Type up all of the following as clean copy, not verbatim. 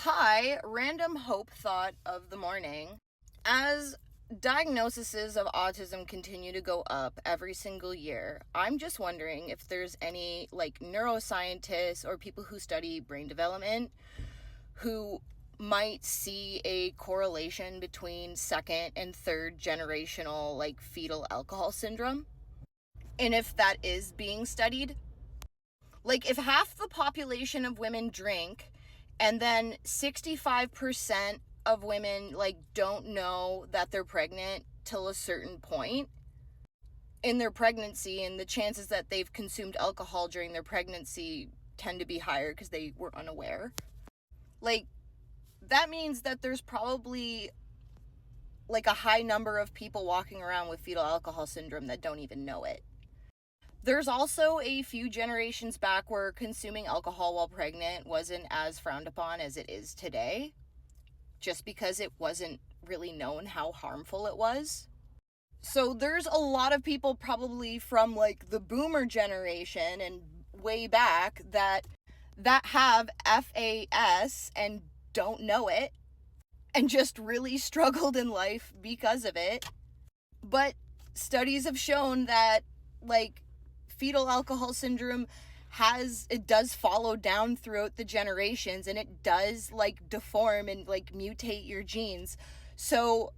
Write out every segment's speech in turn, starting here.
Hi, random hope thought of the morning. As diagnoses of autism continue to go up every single year, I'm just wondering if there's any neuroscientists or people who study brain development who might see a correlation between second and third generational fetal alcohol syndrome, and if that is being studied. If half the population of women drink and then 65% of women don't know that they're pregnant till a certain point in their pregnancy, and the chances that they've consumed alcohol during their pregnancy tend to be higher because they were unaware. That means that there's probably a high number of people walking around with fetal alcohol syndrome that don't even know it. There's also a few generations back where consuming alcohol while pregnant wasn't as frowned upon as it is today, just because it wasn't really known how harmful it was. So there's a lot of people probably from the boomer generation and way back that have FAS and don't know it and just really struggled in life because of it. But studies have shown that fetal alcohol syndrome does follow down throughout the generations, and it does deform and mutate your genes. So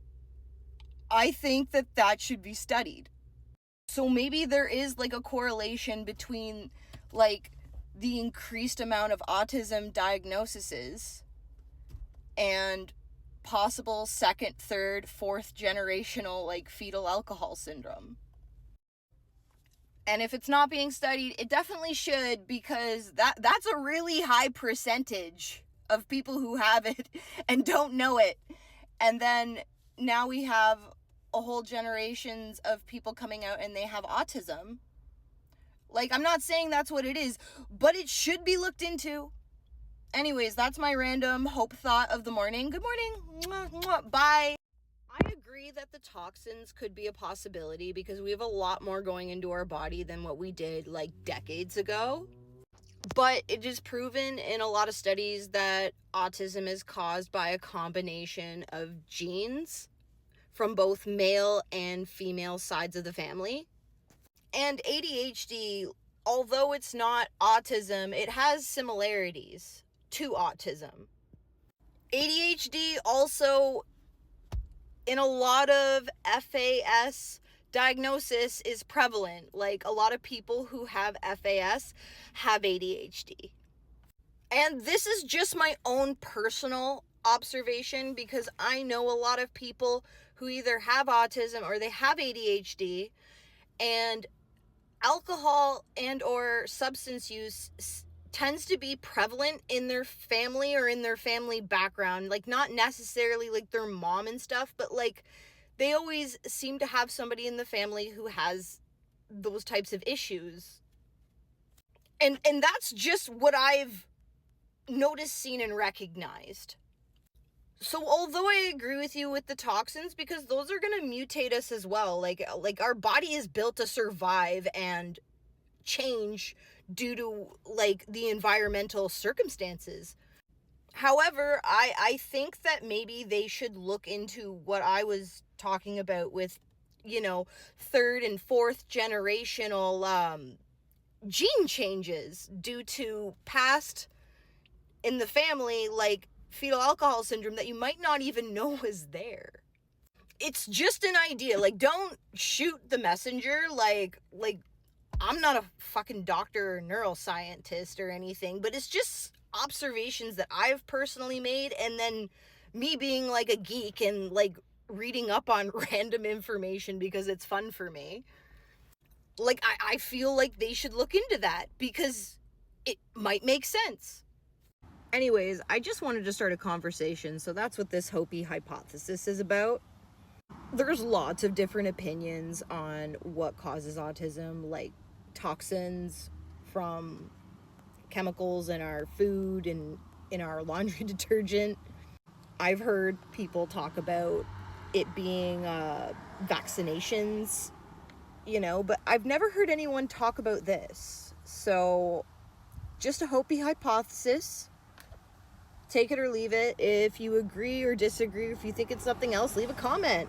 I think that should be studied. So maybe there is a correlation between the increased amount of autism diagnoses and possible second, third, fourth generational fetal alcohol syndrome. And if it's not being studied, it definitely should, because that's a really high percentage of people who have it and don't know it. And then now we have a whole generations of people coming out and they have autism. I'm not saying that's what it is, but it should be looked into. Anyways, that's my random hope thought of the morning. Good morning. Mwah, mwah, bye. I agree that the toxins could be a possibility because we have a lot more going into our body than what we did decades ago. But it is proven in a lot of studies that autism is caused by a combination of genes from both male and female sides of the family. And ADHD, although it's not autism, it has similarities to autism. ADHD also, in a lot of FAS diagnosis, is prevalent. A lot of people who have FAS have ADHD. And this is just my own personal observation, because I know a lot of people who either have autism or they have ADHD, and alcohol and or substance use tends to be prevalent in their family or in their family background. Not necessarily their mom and stuff, but they always seem to have somebody in the family who has those types of issues. And that's just what I've noticed, seen, and recognized. So although I agree with you with the toxins, because those are going to mutate us as well. Our body is built to survive and change due to the environmental circumstances. However, I think that maybe they should look into what I was talking about with, third and fourth generational gene changes due to past in the family, fetal alcohol syndrome that you might not even know is there. It's just an idea. Don't shoot the messenger. I'm not a fucking doctor or neuroscientist or anything, but it's just observations that I've personally made, and then me being a geek and reading up on random information because it's fun for me. I feel they should look into that because it might make sense. Anyways, I just wanted to start a conversation, so that's what this Hopey hypothesis is about. There's lots of different opinions on what causes autism, toxins from chemicals in our food and in our laundry detergent. I've heard people talk about it being vaccinations, but I've never heard anyone talk about this. So just a Hopey hypothesis. Take it or leave it. If you agree or disagree, if you think it's something else, leave a comment.